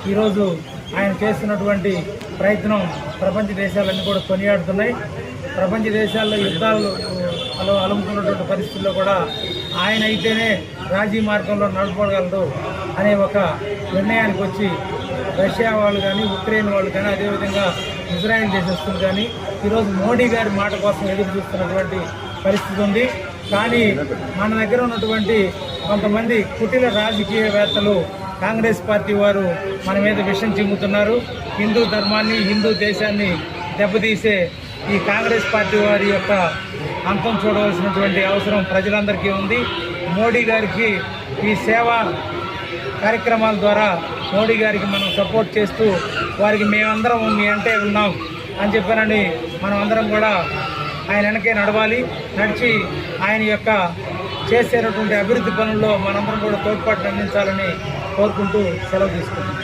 ఈరోజు ఆయన చేస్తున్నటువంటి ప్రయత్నం ప్రపంచ దేశాలన్నీ కూడా కొనియాడుతున్నాయి. ప్రపంచ దేశాల్లో యుద్ధాలు అలుముకున్నటువంటి పరిస్థితుల్లో కూడా ఆయన అయితేనే రాజీ మార్గంలో నడపగలరు అనే ఒక నిర్ణయానికి వచ్చి రష్యా వాళ్ళు కానీ, ఉక్రెయిన్ వాళ్ళు కానీ, అదేవిధంగా ఇజ్రాయెల్ దేశస్తులు కానీ ఈరోజు మోడీ గారి మాట కోసం ఎదురు చూస్తున్నటువంటి పరిస్థితి ఉంది. కానీ మన దగ్గర ఉన్నటువంటి కొంతమంది కుటిల రాజకీయవేత్తలు, కాంగ్రెస్ పార్టీ వారు మన మీద విషం చిమ్ముతున్నారు. హిందూ ధర్మాన్ని, హిందూ దేశాన్ని దెబ్బతీసే ఈ కాంగ్రెస్ పార్టీ వారి యొక్క అంతం చూడవలసినటువంటి అవసరం ప్రజలందరికీ ఉంది. మోడీ గారికి ఈ సేవా కార్యక్రమాల ద్వారా మోడీ గారికి మనం సపోర్ట్ చేస్తూ వారికి మేమందరం మీ అంటే ఉన్నాం అని చెప్పానని మనం అందరం కూడా ఆయన వెనకే నడవాలి. నడిచి ఆయన యొక్క చేసేటటువంటి అభివృద్ధి పనుల్లో మనందరం కూడా తోడ్పాటు అందించాలని కోరుకుంటూ సెలవు తీసుకుంటాం.